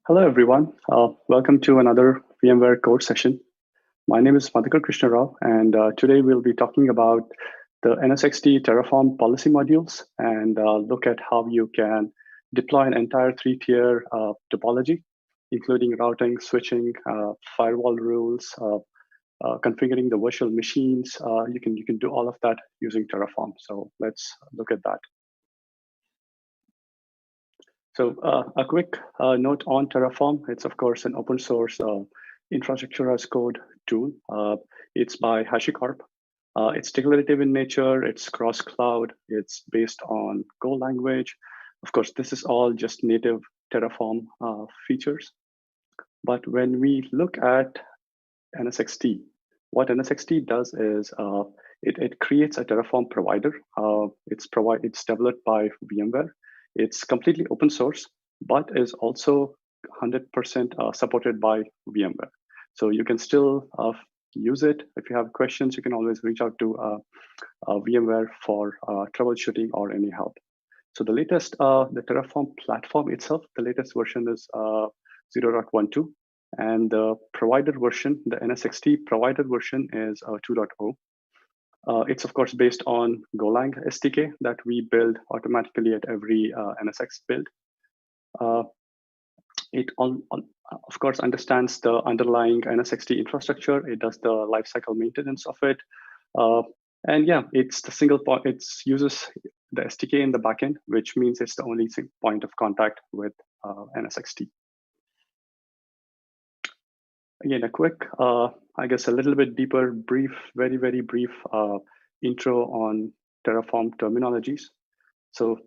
Hello, everyone. Welcome to another VMware code session. My name is Madhukar Krishna Rao, and today we'll be talking about the NSX-T Terraform policy modules and look at how you can deploy an entire three-tier topology, including routing, switching, firewall rules, configuring the virtual machines. You can do all of that using Terraform. So let's look at that. So a quick note on Terraform. It's, of course, an open source infrastructure as code tool. It's by HashiCorp. It's declarative in nature. It's cross-cloud. It's based on Go language. Of course, this is all just native Terraform features. But when we look at NSX-T, what NSX-T does is it creates a Terraform provider. It's developed by VMware. It's completely open source, but is also 100% supported by VMware. So you can still use it. If you have questions, you can always reach out to VMware for troubleshooting or any help. So the latest, the Terraform platform itself, the latest version is 0.12. And the provider version, the NSX-T provider version is 2.0. It's, of course, based on Golang SDK that we build automatically at every NSX build. It, of course, understands the underlying NSX-T infrastructure. It does the lifecycle maintenance of it. And yeah, it's the single point. It uses the SDK in the backend, which means it's the only point of contact with NSX-T. Again, a quick, I guess, a little bit deeper, brief, very, very brief intro on Terraform terminologies. So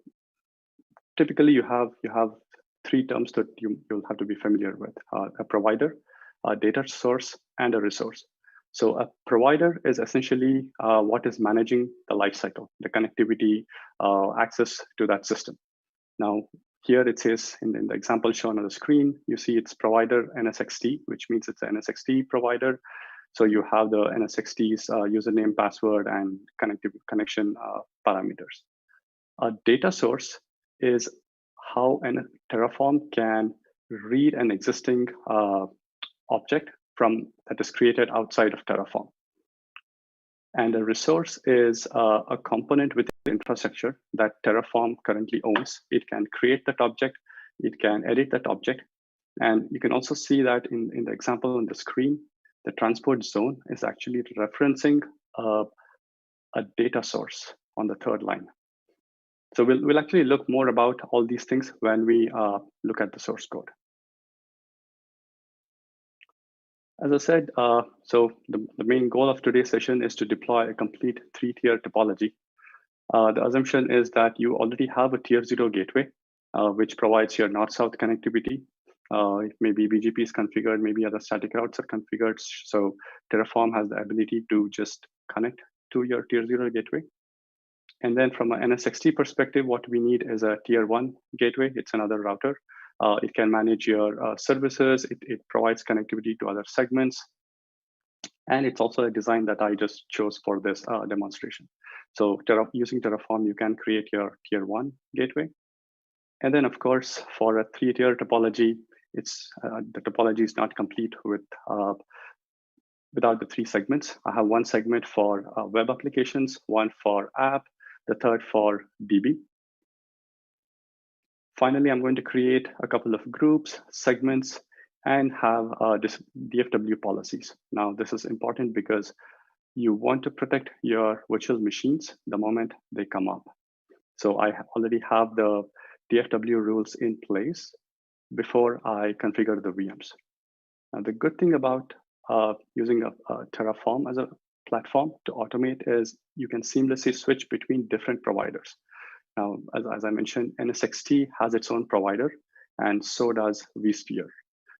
typically, you have three terms that you'll have to be familiar with: a provider, a data source, and a resource. So a provider is essentially what is managing the lifecycle, the connectivity, access to that system. Now, here it says in the example shown on the screen, you see it's provider NSX-T, which means it's an NSX-T provider. So you have the NSX-T's username, password, and connection parameters. A data source is how Terraform can read an existing object that is created outside of Terraform. And a resource is a component within the infrastructure that Terraform currently owns. It can create that object. It can edit that object. And you can also see that in the example on the screen, the transport zone is actually referencing a data source on the third line. So we'll actually look more about all these things when we look at the source code. As I said, so the main goal of today's session is to deploy a complete three-tier topology. The assumption is that you already have a tier 0 gateway, which provides your north-south connectivity. Maybe BGP is configured, maybe other static routes are configured. So Terraform has the ability to just connect to your tier 0 gateway. And then from an NSX-T perspective, what we need is a tier 1 gateway. It's another router. It can manage your services. It provides connectivity to other segments. And it's also a design that I just chose for this demonstration. So using Terraform, you can create your tier 1 gateway. And then, of course, for a three-tier topology, the topology is not complete without the three segments. I have one segment for web applications, one for app, the third for DB. Finally, I'm going to create a couple of groups, segments, and have DFW policies. Now, this is important because you want to protect your virtual machines the moment they come up. So I already have the DFW rules in place before I configure the VMs. Now, the good thing about using a Terraform as a platform to automate is you can seamlessly switch between different providers. Now, as I mentioned, NSX-T has its own provider, and so does vSphere.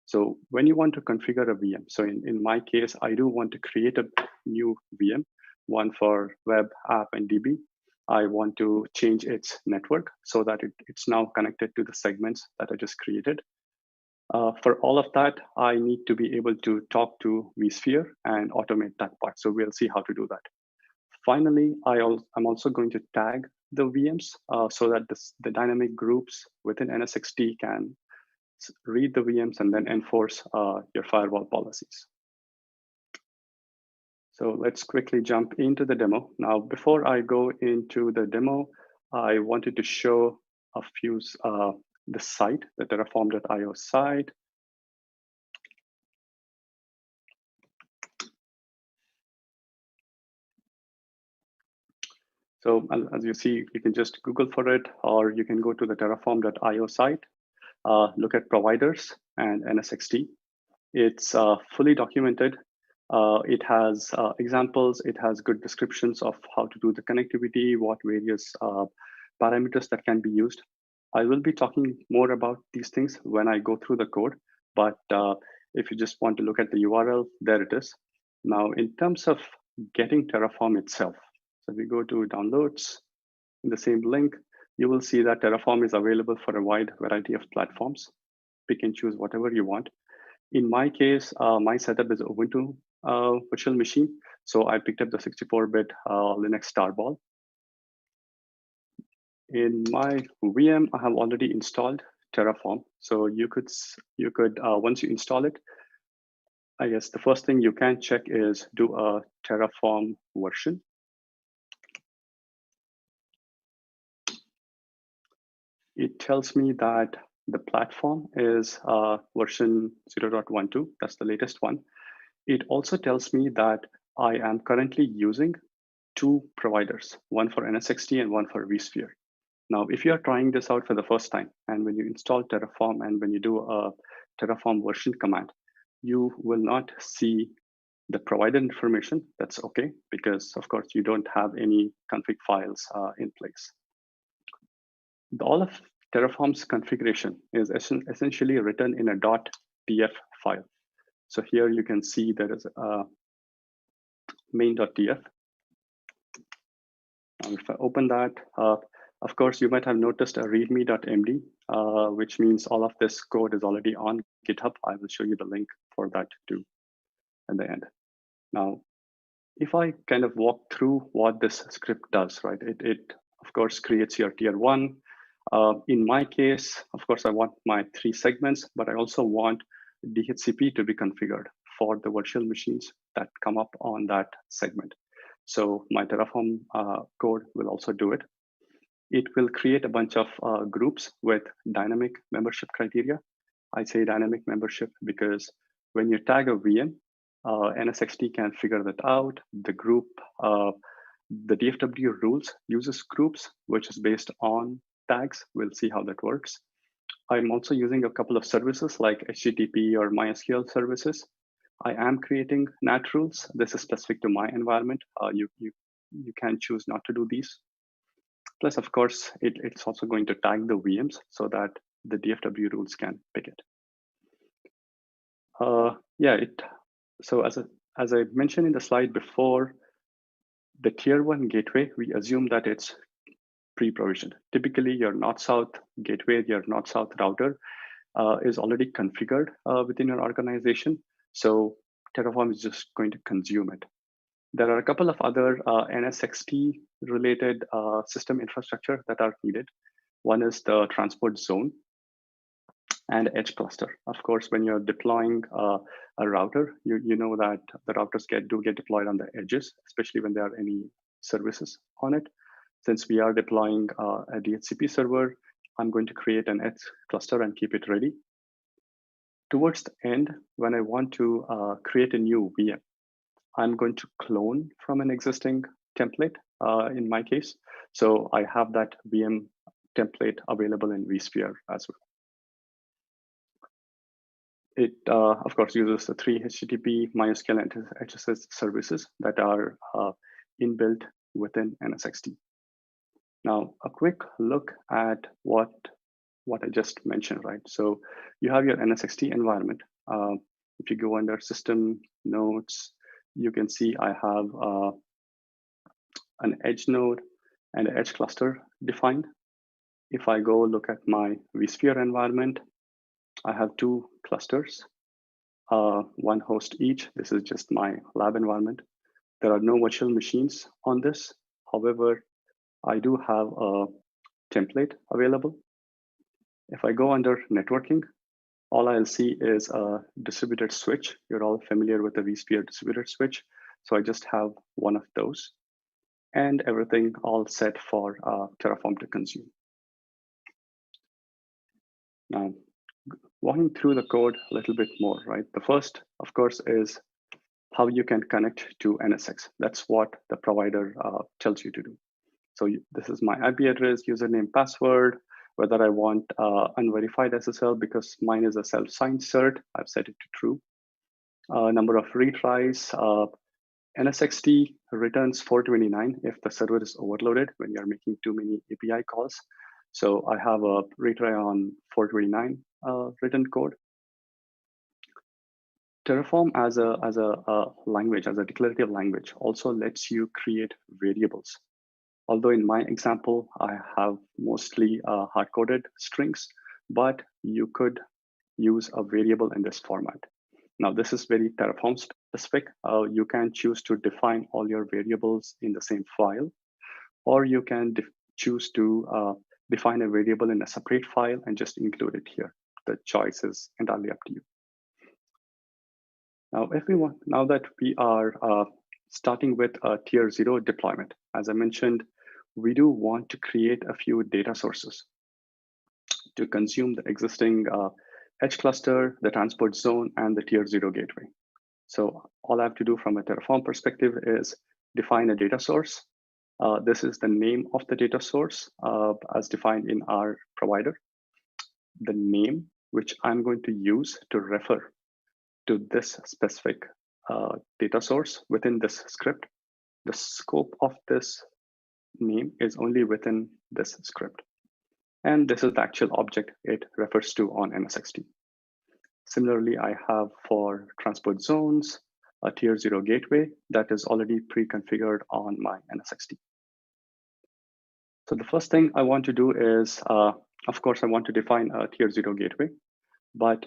So when you want to configure a VM, so in my case, I do want to create a new VM, one for web, app, and DB. I want to change its network so that it's now connected to the segments that I just created. For all of that, I need to be able to talk to vSphere and automate that part. So we'll see how to do that. Finally, I'm also going to tag the VMs so that the dynamic groups within NSX-T can read the VMs, and then enforce your firewall policies. So let's quickly jump into the demo. Now, before I go into the demo, I wanted to show a few, the site, the terraform.io site. So as you see, you can just Google for it, or you can go to the terraform.io site, look at providers and NSX-T. It's fully documented. It has examples. It has good descriptions of how to do the connectivity, what various parameters that can be used. I will be talking more about these things when I go through the code, but if you just want to look at the URL, there it is. Now, in terms of getting Terraform itself, so we go to downloads, in the same link, you will see that Terraform is available for a wide variety of platforms. Pick and choose whatever you want. In my case, my setup is Ubuntu virtual machine. So I picked up the 64-bit Linux Tarball. In my VM, I have already installed Terraform. So you could once you install it, I guess the first thing you can check is do a Terraform version. It tells me that the platform is version 0.12. That's the latest one. It also tells me that I am currently using two providers, one for NSX-T and one for vSphere. Now, if you're trying this out for the first time, and when you install Terraform and when you do a Terraform version command, you will not see the provider information. That's okay, because of course you don't have any config files in place. All of Terraform's configuration is essentially written in a .df file. So here you can see there is a main.df. If I open that, of course, you might have noticed a readme.md, which means all of this code is already on GitHub. I will show you the link for that too at the end. Now, if I kind of walk through what this script does, right? It of course creates your tier one. In my case, of course, I want my 3 segments, but I also want Dhcp to be configured for the virtual machines that come up on that segment. So my Terraform code will also do it. It will create a bunch of groups with dynamic membership criteria. I say dynamic membership because when you tag a VM, NSX-T can figure that out. The group, the DFW rules uses groups, which is based on tags. We'll see how that works. I'm also using a couple of services like HTTP or MySQL services. I am creating Nat Rules. This is specific to my environment. You can choose not to do these. Plus, of course, it's also going to tag the VMs so that the DFW rules can pick it. So as I mentioned in the slide before, the tier 1 gateway, we assume that it's pre-provisioned. Typically, your north-south gateway, your north-south router is already configured within your organization. So Terraform is just going to consume it. There are a couple of other NSX-T related system infrastructure that are needed. One is the transport zone and edge cluster. Of course, when you're deploying a router, you know that the routers do get deployed on the edges, especially when there are any services on it. Since we are deploying a Dhcp server, I'm going to create an edge cluster and keep it ready. Towards the end, when I want to create a new VM, I'm going to clone from an existing template in my case. So I have that VM template available in vSphere as well. It, of course, uses the 3 HTTP, MySQL, and HSS services that are inbuilt within NSX-T. Now, a quick look at what I just mentioned, right? So you have your NSX-T environment. If you go under System Nodes, you can see I have an edge node and an edge cluster defined. If I go look at my vSphere environment, I have 2 clusters, 1 host each. This is just my lab environment. There are no virtual machines on this. However, I do have a template available. If I go under networking, all I'll see is a distributed switch. You're all familiar with the vSphere distributed switch. So I just have one of those and everything all set for Terraform to consume. Now, walking through the code a little bit more, right? The first, of course, is how you can connect to NSX. That's what the provider tells you to do. So this is my IP address, username, password, whether I want unverified SSL because mine is a self-signed cert, I've set it to true. Number of retries, NSX-T returns 429 if the server is overloaded when you're making too many API calls. So I have a retry on 429 written code. Terraform as a language, as a declarative language, also lets you create variables. Although in my example, I have mostly hard-coded strings, but you could use a variable in this format. Now, this is very Terraform specific. You can choose to define all your variables in the same file, or you can choose to define a variable in a separate file and just include it here. The choice is entirely up to you. Now, now that we are starting with a tier 0 deployment, as I mentioned, we do want to create a few data sources to consume the existing edge cluster, the transport zone, and the tier 0 gateway. So all I have to do from a Terraform perspective is define a data source. This is the name of the data source as defined in our provider. The name, which I'm going to use to refer to this specific data source within this script. The scope of this name is only within this script. And this is the actual object it refers to on NSX-T. Similarly, I have for transport zones, a tier 0 gateway that is already pre-configured on my NSX-T. So the first thing I want to do is, of course, I want to define a tier 0 gateway, but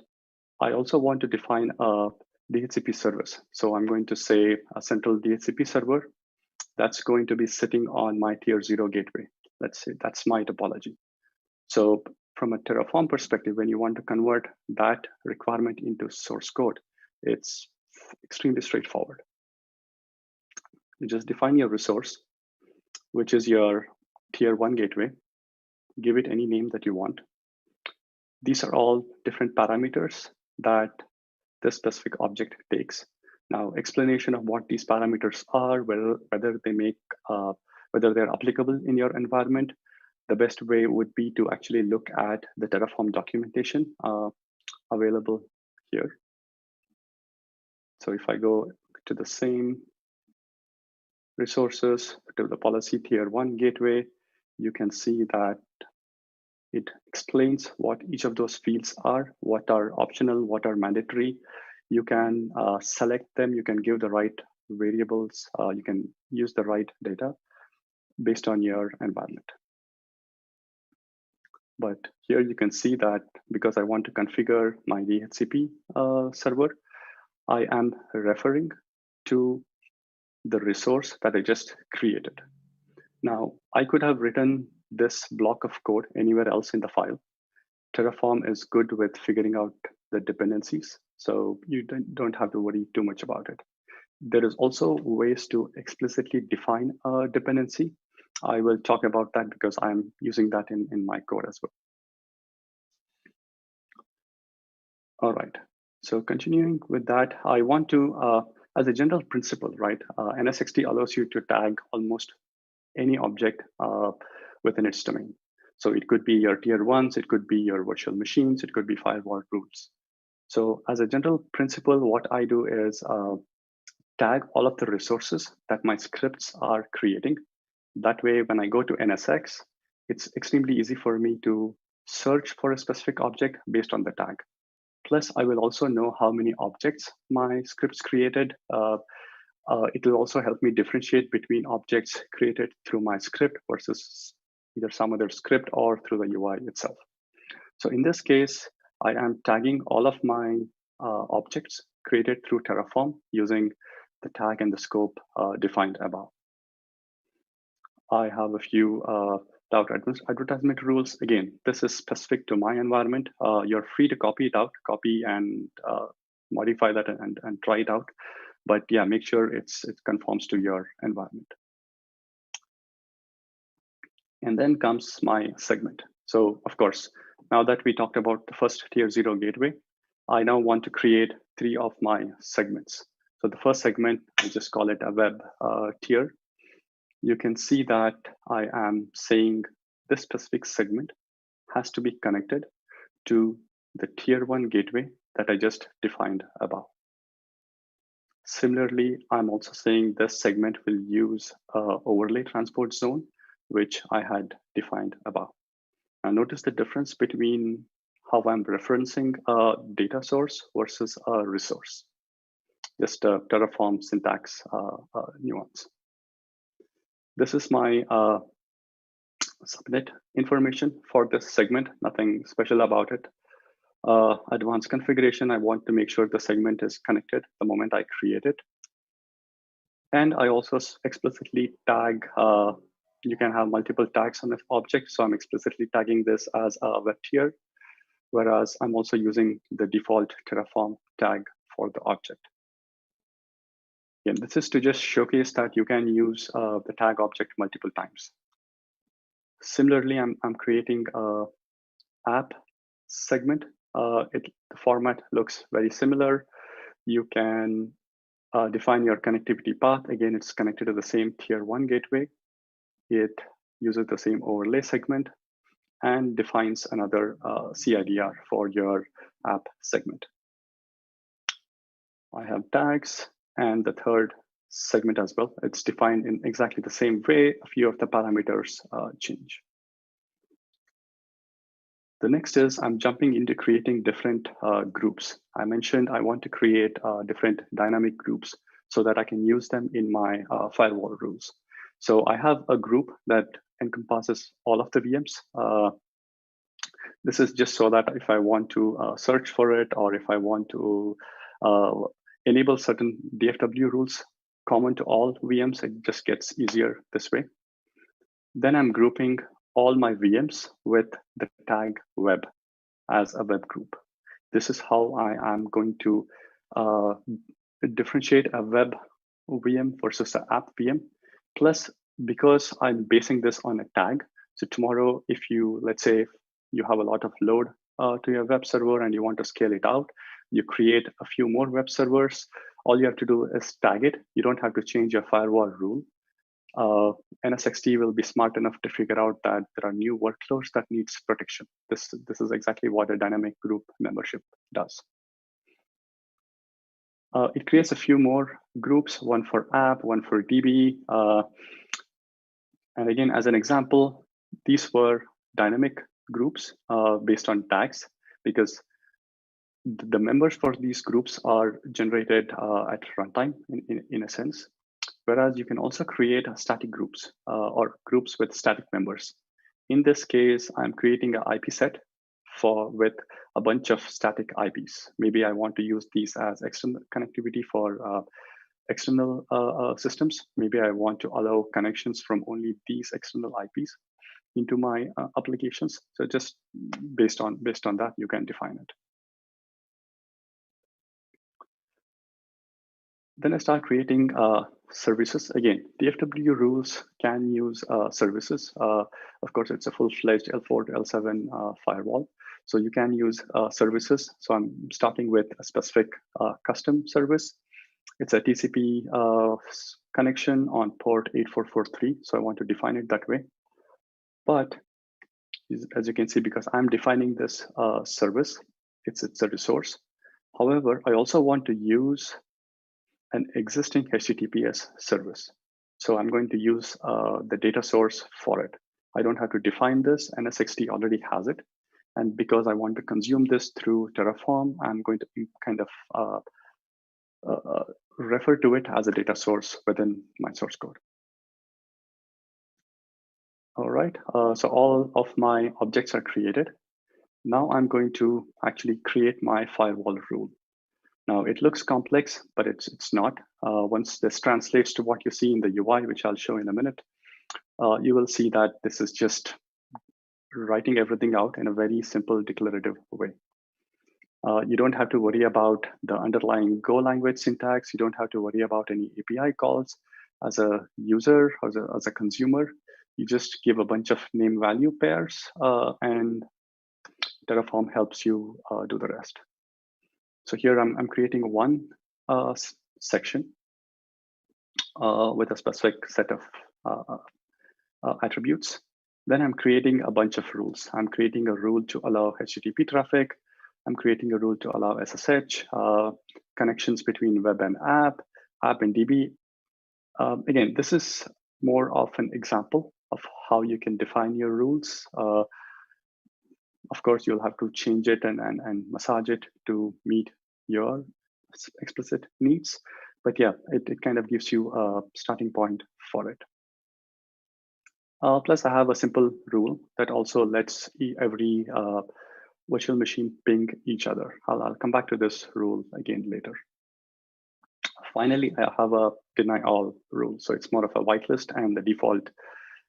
I also want to define a Dhcp service. So I'm going to say a central Dhcp server that's going to be sitting on my tier 0 gateway. Let's say that's my topology. So from a Terraform perspective, when you want to convert that requirement into source code, it's extremely straightforward. You just define your resource, which is your tier 1 gateway, give it any name that you want. These are all different parameters that this specific object takes. Now, explanation of what these parameters are, whether they're applicable in your environment, the best way would be to actually look at the Terraform documentation available here. So if I go to the same resources, to the policy tier 1 gateway, you can see that it explains what each of those fields are, what are optional, what are mandatory. You can select them, you can give the right variables, you can use the right data based on your environment. But here you can see that because I want to configure my Dhcp server, I am referring to the resource that I just created. Now, I could have written this block of code anywhere else in the file. Terraform is good with figuring out the dependencies, so you don't have to worry too much about it. There is also ways to explicitly define a dependency. I will talk about that because I'm using that in my code as well. All right, so continuing with that, I want to, as a general principle, right, NSX-T allows you to tag almost any object within its domain. So it could be your tier 1s, it could be your virtual machines, it could be firewall rules. So as a general principle, what I do is tag all of the resources that my scripts are creating. That way, when I go to NSX, it's extremely easy for me to search for a specific object based on the tag. Plus, I will also know how many objects my scripts created. It will also help me differentiate between objects created through my script versus either some other script or through the UI itself. So in this case, I am tagging all of my objects created through Terraform using the tag and the scope defined above. I have a few advertisement rules. Again, this is specific to my environment. You're free to copy it out, copy and modify that and try it out. But yeah, make sure it conforms to your environment. And then comes my segment. So of course, now that we talked about the first tier 0 gateway, I now want to create 3 of my segments. So the first segment, I just call it a web tier. You can see that I am saying this specific segment has to be connected to the tier 1 gateway that I just defined above. Similarly, I'm also saying this segment will use overlay transport zone, which I had defined above. Now notice the difference between how I'm referencing a data source versus a resource. Just a Terraform syntax nuance. This is my subnet information for this segment, nothing special about it. Advanced configuration, I want to make sure the segment is connected the moment I create it. And I also explicitly tag, you can have multiple tags on this object. So I'm explicitly tagging this as a web tier, whereas I'm also using the default Terraform tag for the object. Again, this is to just showcase that you can use the tag object multiple times. Similarly, I'm creating a app segment. The format looks very similar. You can define your connectivity path. Again, it's connected to the same tier 1 gateway. It uses the same overlay segment and defines another CIDR for your app segment. I have tags and the third segment as well. It's defined in exactly the same way. A few of the parameters change. The next is I'm jumping into creating different groups. I mentioned I want to create different dynamic groups so that I can use them in my firewall rules. So I have a group that encompasses all of the VMs. This is just so that if I want to search for it, or if I want to enable certain DFW rules common to all VMs, it just gets easier this way. Then I'm grouping all my VMs with the tag web as a web group. This is how I am going to differentiate a web VM versus an app VM. Plus, because I'm basing this on a tag, so tomorrow, if you, let's say, you have a lot of load to your web server and you want to scale it out, you create a few more web servers. All you have to do is tag it. You don't have to change your firewall rule. NSX-T will be smart enough to figure out that there are new workloads that needs protection. This is exactly what a dynamic group membership does. It creates a few more groups, one for app, one for DB. And again, as an example, these were dynamic groups based on tags, because the members for these groups are generated at runtime in a sense. Whereas you can also create static groups or groups with static members. In this case, I'm creating an IP set with a bunch of static IPs. Maybe I want to use these as external connectivity for external systems. Maybe I want to allow connections from only these external IPs into my applications. So just based on that, you can define it. Then I start creating services. Again, DFW rules can use services. Of course, it's a full-fledged L4 to L7 firewall. So you can use services. So I'm starting with a specific custom service. It's a TCP connection on port 8443. So I want to define it that way. But as you can see, because I'm defining this service, it's a resource. However, I also want to use an existing HTTPS service. So I'm going to use the data source for it. I don't have to define this. NSX-T already has it. And because I want to consume this through Terraform, I'm going to kind of refer to it as a data source within my source code. All right, so all of my objects are created. Now I'm going to actually create my firewall rule. Now it looks complex, but it's not. Once this translates to what you see in the UI, which I'll show in a minute, you will see that this is just writing everything out in a very simple declarative way. You don't have to worry about the underlying Go language syntax. You don't have to worry about any API calls. As a user, as a consumer, you just give a bunch of name value pairs, and Terraform helps you do the rest. So here I'm creating one section with a specific set of attributes. Then I'm creating a bunch of rules. I'm creating a rule to allow HTTP traffic. I'm creating a rule to allow SSH, connections between web and app and DB. Again, this is more of an example of how you can define your rules. Of course, you'll have to change it and massage it to meet your explicit needs. But yeah, it kind of gives you a starting point for it. Plus, I have a simple rule that also lets every virtual machine ping each other. I'll come back to this rule again later. Finally, I have a deny all rule. So it's more of a whitelist, and the default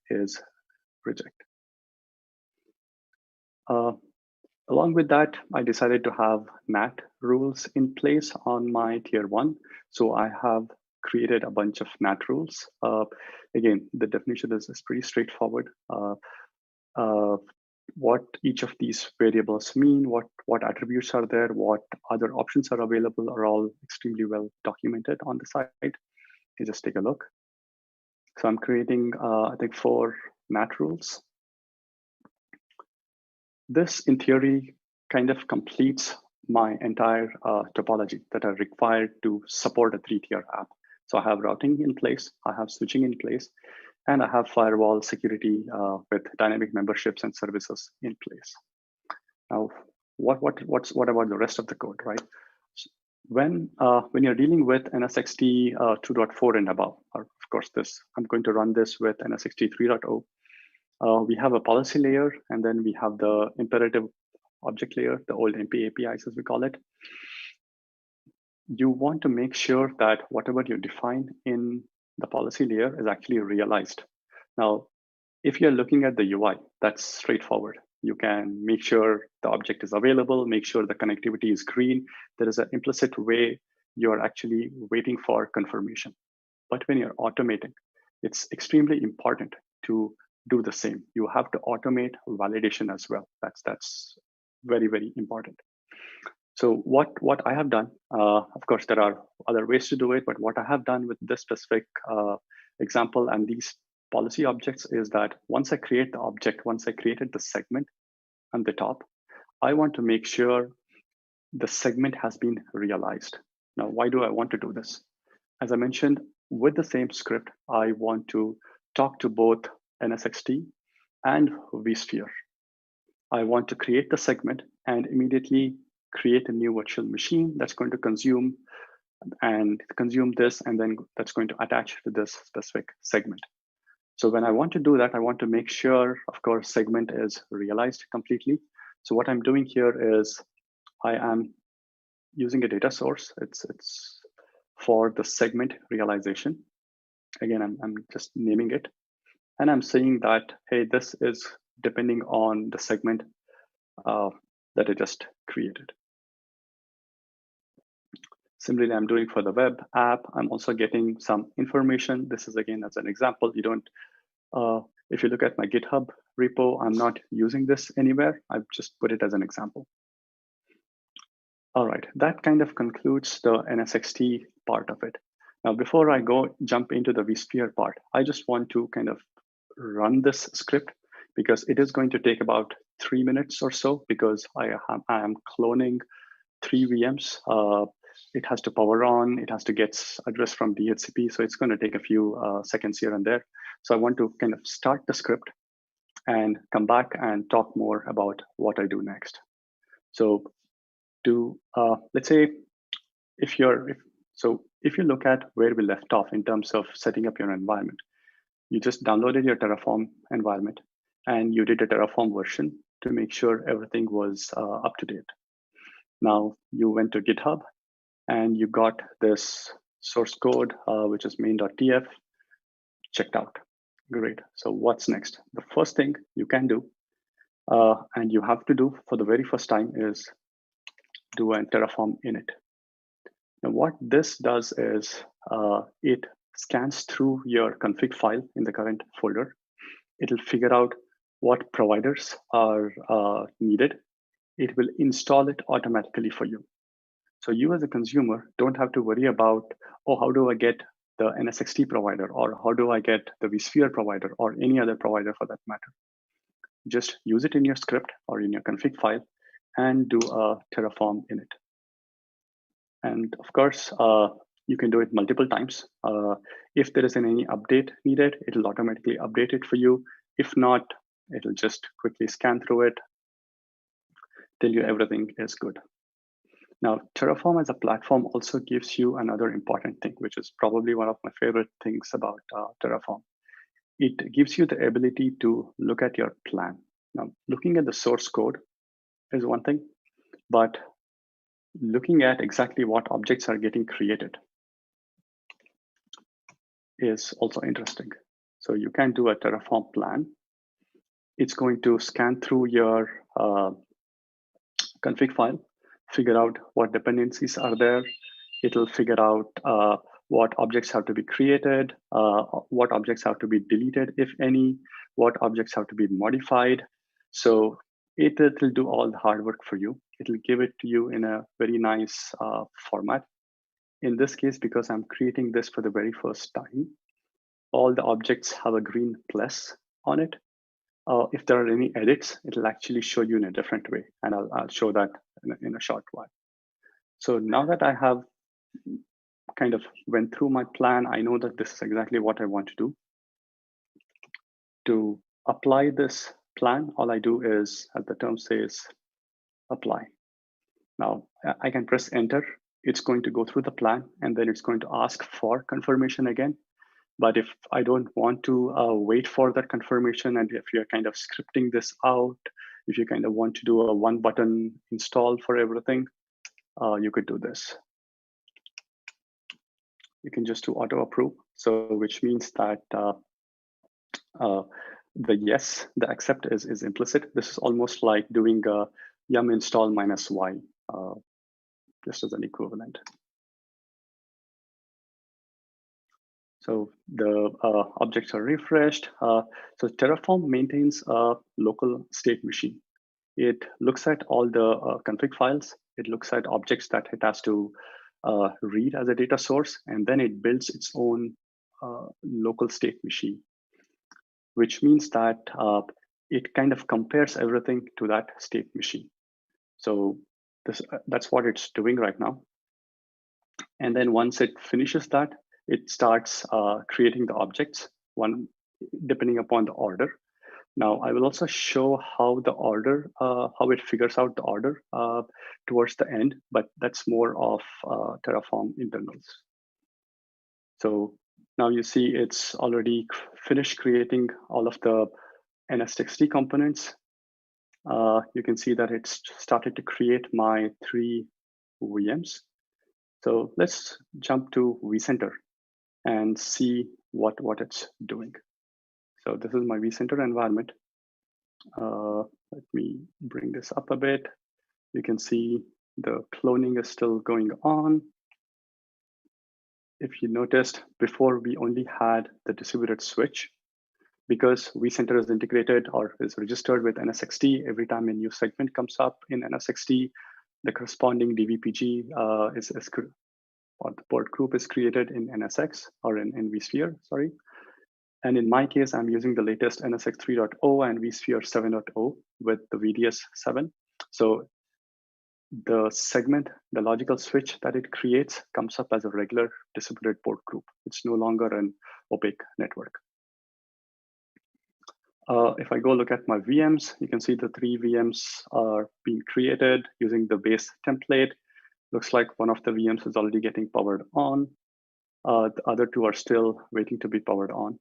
is reject. Along with that, I decided to have Nat rules in place on my tier 1. So I have created a bunch of Nat rules. Again, the definition is pretty straightforward. What each of these variables mean, what attributes are there, what other options are available are all extremely well documented on the site. You just take a look. So I'm creating, I think, 4 Nat rules. This, in theory, kind of completes my entire topology that are required to support a 3-tier app. So I have routing in place, I have switching in place, and I have firewall security with dynamic memberships and services in place. Now, what about the rest of the code, right? When you're dealing with NSX-T 2.4 and above, or of course I'm going to run this with NSX-T 3.0. We have a policy layer, and then we have the imperative object layer, the old MP APIs as we call it. You want to make sure that whatever you define in the policy layer is actually realized. Now, if you're looking at the UI, that's straightforward. You can make sure the object is available, make sure the connectivity is green. There is an implicit way you're actually waiting for confirmation. But when you're automating, it's extremely important to do the same. You have to automate validation as well. That's very, very important. So what I have done, of course, there are other ways to do it, but what I have done with this specific example and these policy objects is that once I create the object, once I created the segment on the top, I want to make sure the segment has been realized. Now, why do I want to do this? As I mentioned, with the same script, I want to talk to both NSX-T and vSphere. I want to create the segment and immediately create a new virtual machine that's going to consume this, and then that's going to attach to this specific segment. So when I want to do that, I want to make sure, of course, segment is realized completely. So what I'm doing here is I am using a data source. It's for the segment realization. Again, I'm just naming it. And I'm saying that, hey, this is depending on the segment that I just created. Similarly, I'm doing for the web app. I'm also getting some information. This is, again, as an example. You don't, if you look at my GitHub repo, I'm not using this anywhere. I've just put it as an example. All right, that kind of concludes the NSX-T part of it. Now, before I jump into the vSphere part, I just want to kind of run this script because it is going to take about 3 minutes or so because I am cloning 3 VMs. It has to power on, it has to get address from Dhcp, so it's going to take a few seconds here and there. So I want to kind of start the script and come back and talk more about what I do next. So let's say if you look at where we left off in terms of setting up your environment, you just downloaded your Terraform environment and you did a Terraform version to make sure everything was up to date. Now you went to GitHub and you got this source code, which is main.tf, checked out. Great. So what's next? The first thing you can do, and you have to do for the very first time, is do a Terraform init. Now, what this does is it scans through your config file in the current folder. It'll figure out what providers are needed. It will install it automatically for you. So you as a consumer don't have to worry about, oh, how do I get the NSX-T provider, or how do I get the vSphere provider, or any other provider for that matter. Just use it in your script or in your config file and do a Terraform init. And of course, you can do it multiple times. If there isn't any update needed, it'll automatically update it for you. If not, it'll just quickly scan through it, tell you everything is good. Now, Terraform as a platform also gives you another important thing, which is probably one of my favorite things about Terraform. It gives you the ability to look at your plan. Now, looking at the source code is one thing, but looking at exactly what objects are getting created is also interesting. So you can do a Terraform plan. It's going to scan through your config file, figure out what dependencies are there. It'll figure out what objects have to be created, what objects have to be deleted, if any, what objects have to be modified. So it'll do all the hard work for you. It'll give it to you in a very nice format. In this case, because I'm creating this for the very first time, all the objects have a green plus on it. If there are any edits, it'll actually show you in a different way. And I'll show that in a short while. So now that I have kind of went through my plan, I know that this is exactly what I want to do. To apply this plan, all I do is, as the term says, apply. Now I can press enter. It's going to go through the plan, and then it's going to ask for confirmation again. But if I don't want to wait for that confirmation, and if you're kind of scripting this out, if you kind of want to do a one-button install for everything, you could do this. You can just do auto approve. So which means that the yes, the accept is implicit. This is almost like doing a yum install minus y, just as an equivalent. So the objects are refreshed. So Terraform maintains a local state machine. It looks at all the config files. It looks at objects that it has to read as a data source, and then it builds its own local state machine, which means that it kind of compares everything to that state machine. So that's what it's doing right now. And then once it finishes that, it starts creating the objects, one depending upon the order. Now, I will also show how the order, how it figures out the order towards the end, but that's more of Terraform internals. So now you see it's already finished creating all of the NSX-T components. You can see that it's started to create my 3 VMs. So let's jump to vCenter and see what it's doing. So this is my vCenter environment. Let me bring this up a bit. You can see the cloning is still going on. If you noticed, before we only had the distributed switch. Because vCenter is integrated or is registered with NSX-T, every time a new segment comes up in NSX-T, the corresponding DVPG or the port group is created in NSX or in vSphere, sorry. And in my case, I'm using the latest NSX 3.0 and vSphere 7.0 with the VDS 7. So the segment, the logical switch that it creates comes up as a regular distributed port group. It's no longer an opaque network. If I go look at my VMs, you can see the 3 VMs are being created using the base template. Looks like one of the VMs is already getting powered on. The other 2 are still waiting to be powered on.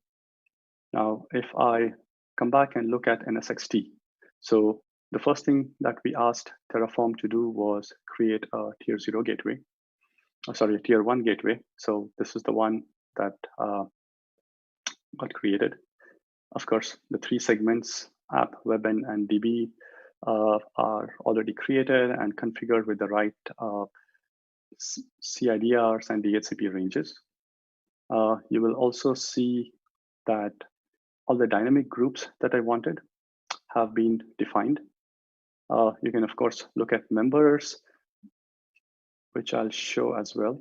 Now, if I come back and look at NSX-T, so the first thing that we asked Terraform to do was create a tier 0 gateway. Sorry, a tier 1 gateway. So this is the one that got created. Of course, the 3 segments, app, web, and DB, are already created and configured with the right CIDRs and DHCP ranges. You will also see that all the dynamic groups that I wanted have been defined. You can, of course, look at members, which I'll show as well.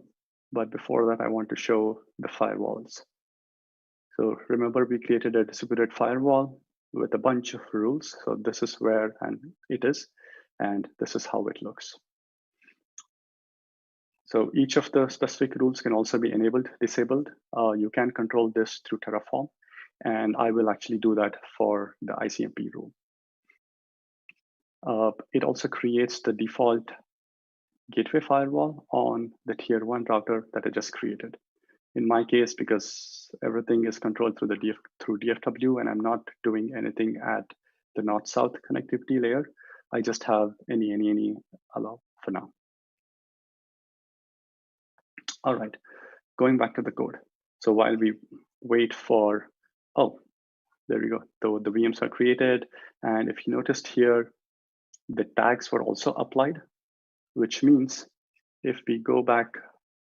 But before that, I want to show the firewalls. So remember, we created a distributed firewall with a bunch of rules. So this is where it is, and this is how it looks. So each of the specific rules can also be enabled, disabled. You can control this through Terraform, and I will actually do that for the ICMP rule. It also creates the default gateway firewall on the tier 1 router that I just created. In my case, because everything is controlled through through DFW, and I'm not doing anything at the north-south connectivity layer, I just have any allow for now. All right, going back to the code. So while we wait for, oh, there we go. The VMs are created. And if you noticed here, the tags were also applied, which means if we go back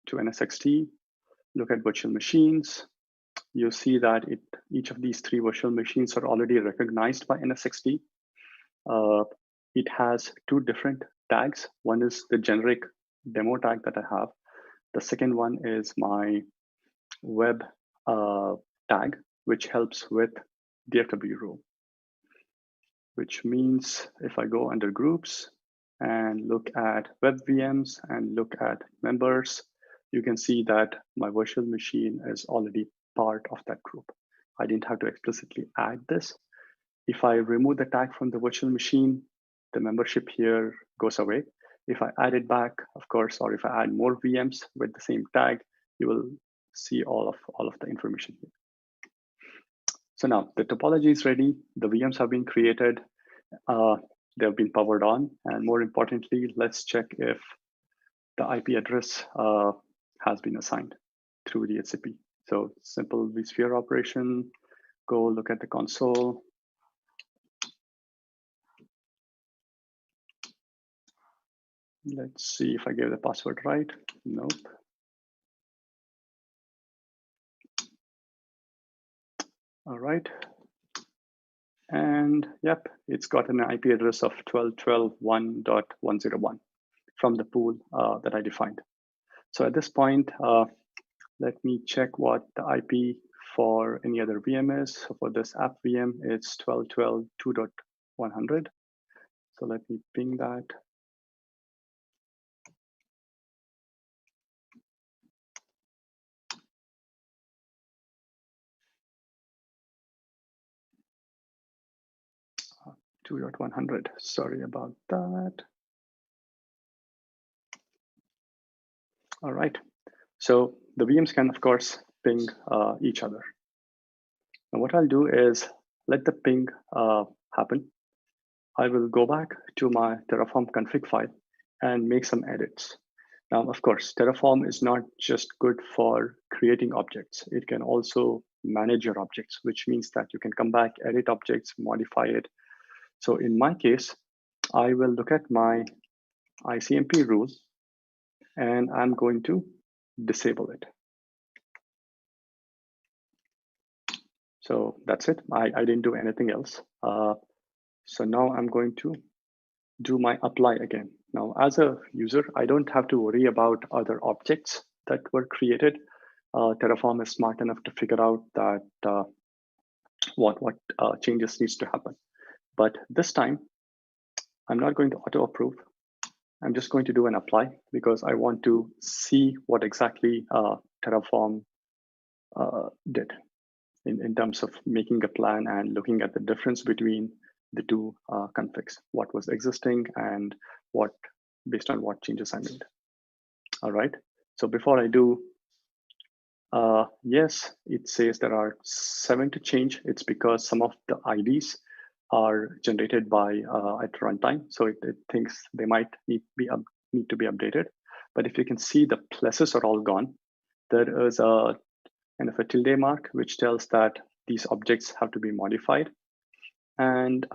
to NSX-T, look at virtual machines, you see that each of these 3 virtual machines are already recognized by NSX-T. It has 2 different tags. One is the generic demo tag that I have. The second one is my web tag, which helps with DFW rule, which means if I go under groups and look at web VMs and look at members, you can see that my virtual machine is already part of that group. I didn't have to explicitly add this. If I remove the tag from the virtual machine, the membership here goes away. If I add it back, of course, or if I add more VMs with the same tag, you will see all of the information here. So now the topology is ready. The VMs have been created. They have been powered on. And more importantly, let's check if the IP address has been assigned through DHCP. So simple vSphere operation, go look at the console. Let's see if I gave the password right. Nope. All right. And yep, it's got an IP address of 12.12.1.101 from the pool that I defined. So at this point, let me check what the IP for any other VM is. So for this app VM, it's 12.12.2.100. So let me ping that. Uh, 2.100, sorry about that. All right, so the VMs can, of course, ping each other. Now what I'll do is let the ping happen. I will go back to my Terraform config file and make some edits. Now, of course, Terraform is not just good for creating objects. It can also manage your objects, which means that you can come back, edit objects, modify it. So in my case, I will look at my ICMP rule, and I'm going to disable it. So that's it. I didn't do anything else. So now I'm going to do my apply again. Now, as a user, I don't have to worry about other objects that were created. Terraform is smart enough to figure out that what changes needs to happen. But this time, I'm not going to auto approve. I'm just going to do an apply because I want to see what exactly Terraform did in terms of making a plan and looking at the difference between the 2 configs, what was existing and what, based on what changes I made. All right, so before I do, yes, it says there are 7 to change. It's because some of the IDs are generated by at runtime, so it thinks they might need to be updated. But if you can see, the pluses are all gone. There is a kind of a tilde mark, which tells that these objects have to be modified. And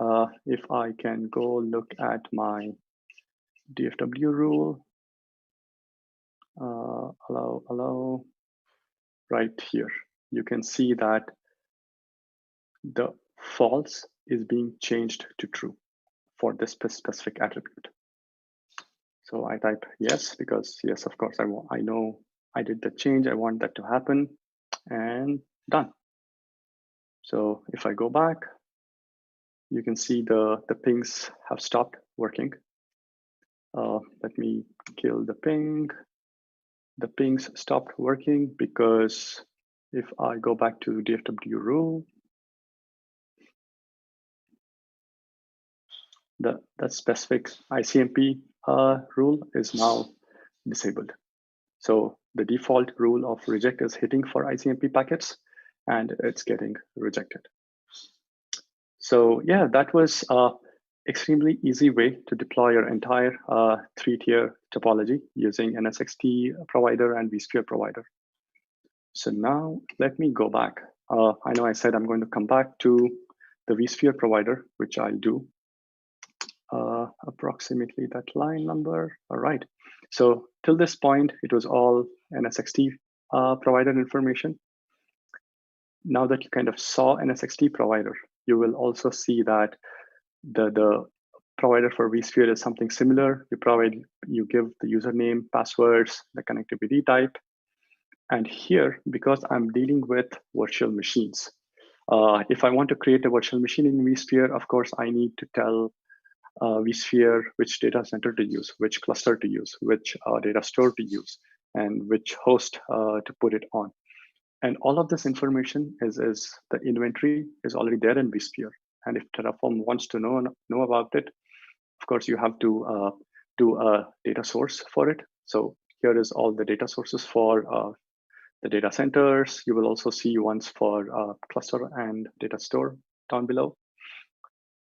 if I can go look at my DFW rule, allow, right here, you can see that the false is being changed to true for this specific attribute. So I type yes, because yes, of course, I know I did the change. I want that to happen, and done. So if I go back, you can see the pings have stopped working. Let me kill the ping. The pings stopped working because if I go back to DFW rule, that specific ICMP rule is now disabled. So the default rule of reject is hitting for ICMP packets, and it's getting rejected. So yeah, that was extremely easy way to deploy your entire 3-tier topology using NSX-T provider and vSphere provider. So now let me go back. I know I said I'm going to come back to the vSphere provider, which I'll do. Approximately that line number. All right. So till this point, it was all NSX-T provider information. Now that you kind of saw NSX-T provider, you will also see that the provider for vSphere is something similar. You give the username, passwords, the connectivity type. And here, because I'm dealing with virtual machines, if I want to create a virtual machine in vSphere, of course, I need to tell vSphere which data center to use, which cluster to use, which data store to use, and which host to put it on. And all of this information is the inventory is already there in vSphere. And if Terraform wants to know about it, of course, you have to do a data source for it. So here is all the data sources for the data centers. You will also see ones for cluster and data store down below.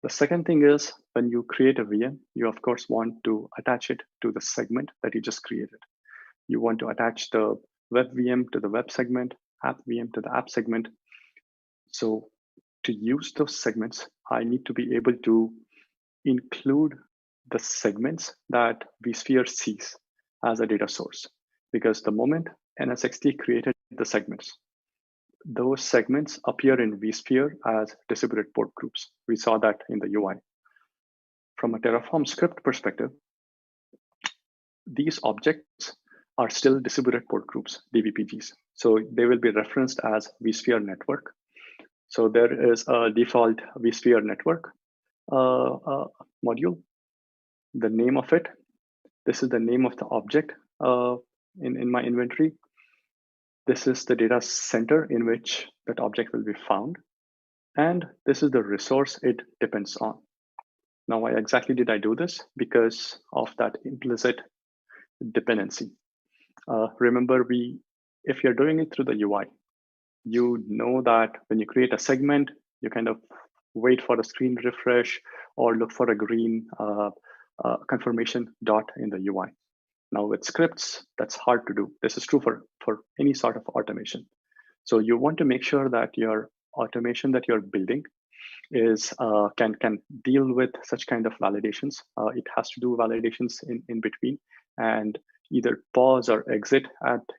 The second thing is when you create a VM, you of course want to attach it to the segment that you just created. You want to attach the web VM to the web segment, app VM to the app segment. So to use those segments, I need to be able to include the segments that vSphere sees as a data source. Because the moment NSX-T created the segments, those segments appear in vSphere as distributed port groups. We saw that in the UI. From a Terraform script perspective, these objects are still distributed port groups, DVPGs. So they will be referenced as vSphere network. So there is a default vSphere network module. The name of it, this is the name of the object in my inventory. This is the data center in which that object will be found. And this is the resource it depends on. Now, why exactly did I do this? Because of that implicit dependency. Remember, if you're doing it through the UI, you know that when you create a segment, you kind of wait for a screen refresh or look for a green confirmation dot in the UI. Now with scripts, that's hard to do. This is true for any sort of automation. So you want to make sure that your automation that you're building is can deal with such kind of validations. It has to do validations in between and either pause or exit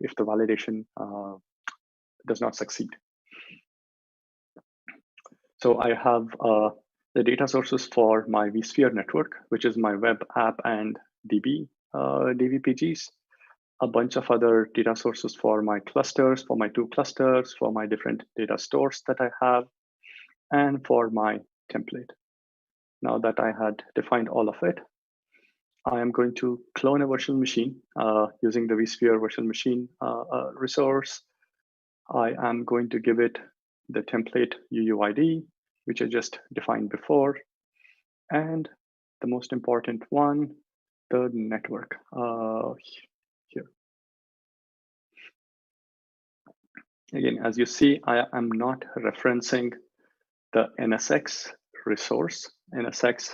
if the validation does not succeed. So I have the data sources for my vSphere network, which is my web app and DB DVPGs, a bunch of other data sources for my clusters, for my 2 clusters, for my different data stores that I have, and for my template. Now that I had defined all of it, I am going to clone a virtual machine using the vSphere virtual machine resource. I am going to give it the template UUID, which I just defined before. And the most important one, the network here. Again, as you see, I am not referencing the NSX resource, NSX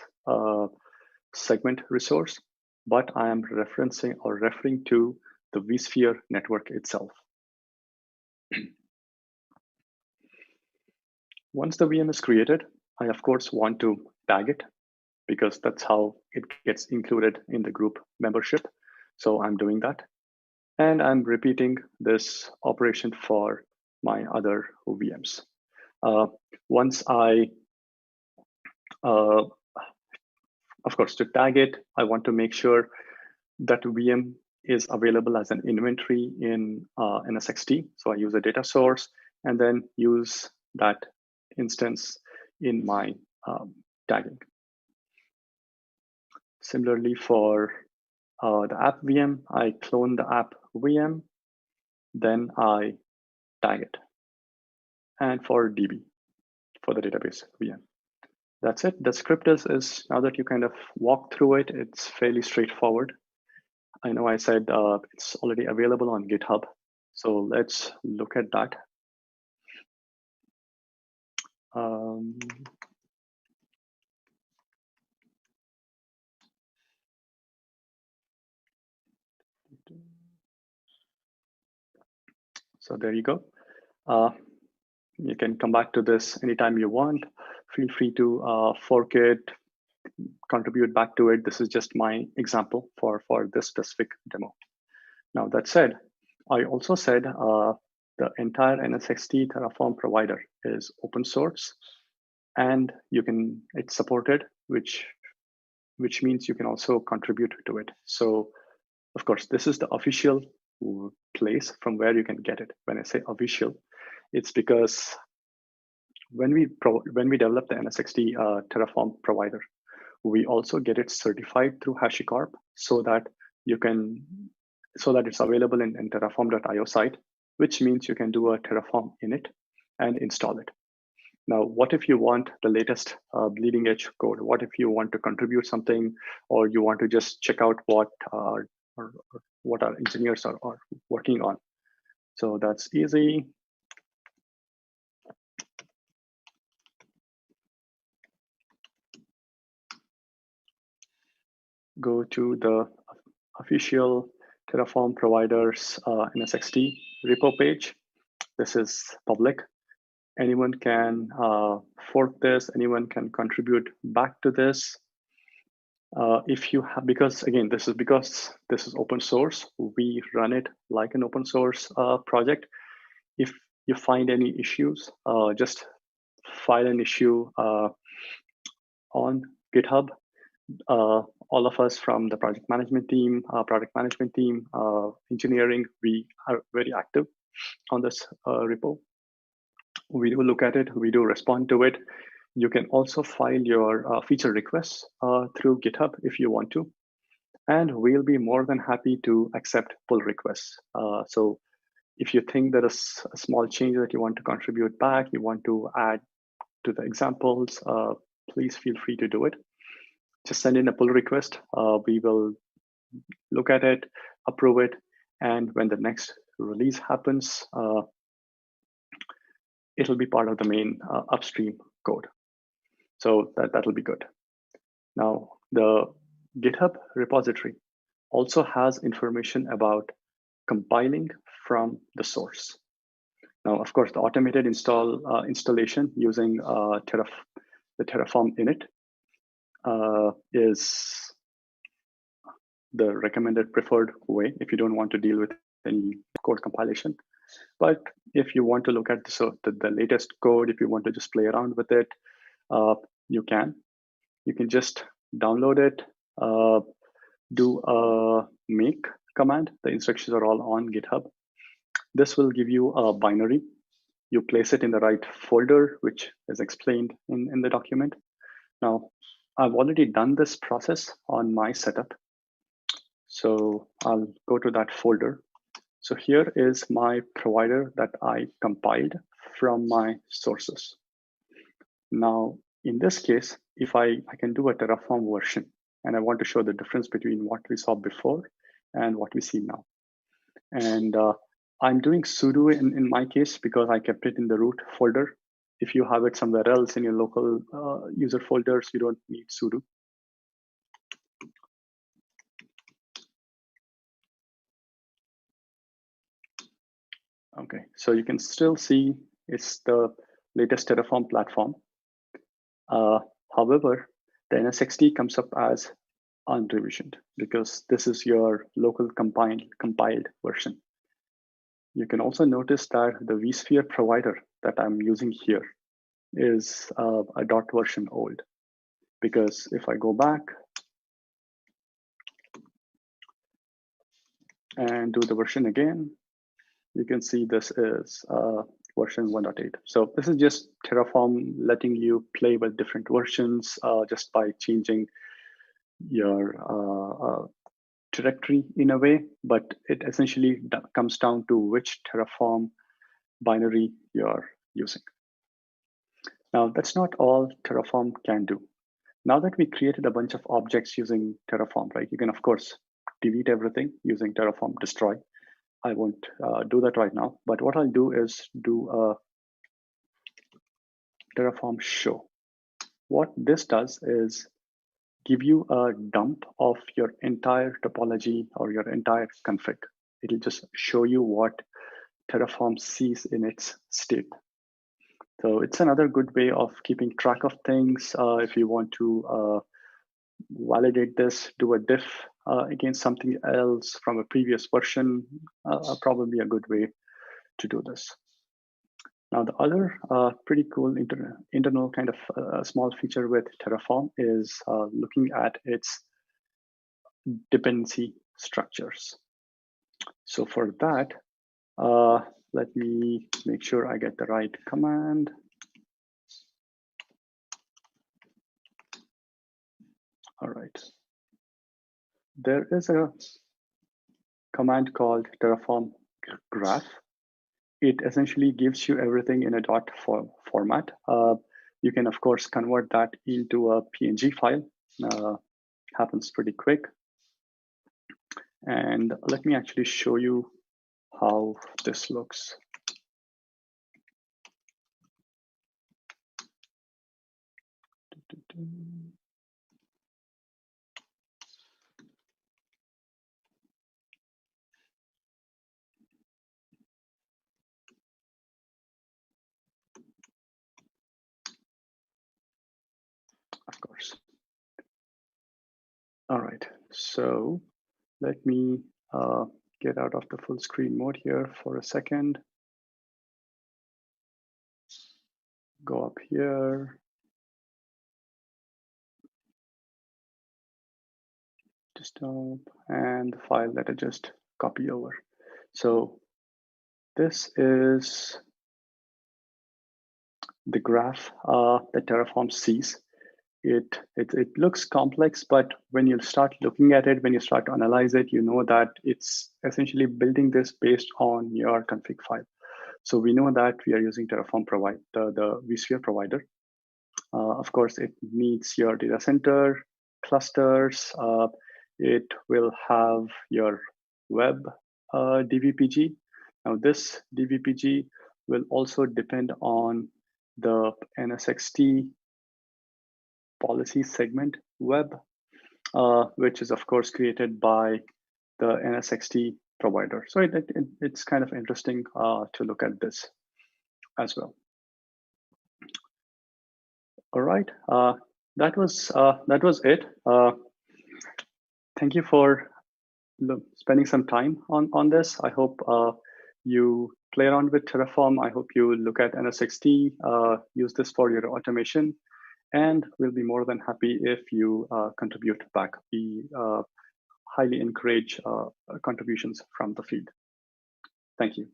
segment resource, but I am referencing or referring to the vSphere network itself. Once the VM is created, I of course want to tag it because that's how it gets included in the group membership. So I'm doing that. And I'm repeating this operation for my other VMs. Once I, of course, to tag it, I want to make sure that VM is available as an inventory in NSX-T. So I use a data source and then use that instance in my tagging. Similarly, for the app VM, I clone the app VM, then I tag it. And for DB, for the database VM. That's it. The script is now that you kind of walk through it, it's fairly straightforward. I know I said it's already available on GitHub. So let's look at that. So there you go. You can come back to this anytime you want. Feel free to fork it, contribute back to it. This is just my example for this specific demo. Now that said, I also said the entire NSX-T Terraform provider is open source, and it's supported, which means you can also contribute to it. So, of course, this is the official place from where you can get it. When I say official, it's because when we develop the NSX-T Terraform provider, we also get it certified through HashiCorp so that it's available in terraform.io site, which means you can do a Terraform init and install it. Now, what if you want the latest bleeding edge code? What if you want to contribute something, or you want to just check out what our engineers are working on? So that's easy. Go to the official Terraform Providers NSX-T repo page. This is public. Anyone can fork this. Anyone can contribute back to this. If you have, because this is open source, we run it like an open source project. If you find any issues, just file an issue on GitHub. All of us from the project management team, engineering, we are very active on this repo. We do look at it, we do respond to it. You can also file your feature requests through GitHub if you want to. And we'll be more than happy to accept pull requests. So if you think there is a small change that you want to contribute back, you want to add to the examples, please feel free to do it. Just send in a pull request. We will look at it, approve it, and when the next release happens, it'll be part of the main upstream code. So that'll be good. Now, the GitHub repository also has information about compiling from the source. Now, of course, the automated installation using the Terraform init is the recommended preferred way if you don't want to deal with any code compilation. But if you want to look at the latest code, if you want to just play around with it, you can. You can just download it, do a make command. The instructions are all on GitHub. This will give you a binary. You place it in the right folder, which is explained in the document. Now, I've already done this process on my setup. So I'll go to that folder. So here is my provider that I compiled from my sources. Now, in this case, if I can do a Terraform version, and I want to show the difference between what we saw before and what we see now. And I'm doing sudo in my case because I kept it in the root folder. If you have it somewhere else in your local user folders, you don't need sudo. Okay, so you can still see it's the latest Terraform platform. However, the NSX-T comes up as unrevisioned because this is your local compiled version. You can also notice that the vSphere provider that I'm using here is a dot version old, because if I go back and do the version again, you can see this is version 1.8. So this is just Terraform letting you play with different versions just by changing your directory in a way, but it essentially comes down to which Terraform binary you're using. Now, that's not all Terraform can do. Now that we created a bunch of objects using Terraform, right, you can, of course, delete everything using Terraform destroy. I won't do that right now, but what I'll do is do a Terraform show. What this does is give you a dump of your entire topology or your entire config. It'll just show you what Terraform sees in its state. So it's another good way of keeping track of things. If you want to validate this, do a diff against something else from a previous version, probably a good way to do this. Now, the other pretty cool internal kind of small feature with Terraform is looking at its dependency structures. So for that, let me make sure I get the right command. All right. There is a command called Terraform graph. It essentially gives you everything in a dot format. You can, of course, convert that into a PNG file. Happens pretty quick. And let me actually show you how this looks. Of course. All right, so let me get out of the full screen mode here for a second. Go up here. Desktop and the file that I just copied over. So this is the graph that Terraform sees. It looks complex, but when you start looking at it, when you start to analyze it, you know that it's essentially building this based on your config file. So we know that we are using Terraform the vSphere provider. Of course, it needs your data center, clusters. It will have your web DVPG. Now this DVPG will also depend on the NSX-T policy segment web, which is of course created by the NSX-T provider. So it's kind of interesting to look at this as well. All right, that was it. Thank you for spending some time on this. I hope you play around with Terraform. I hope you look at NSX-T, use this for your automation, and we'll be more than happy if you contribute back. We highly encourage contributions from the feed. Thank you.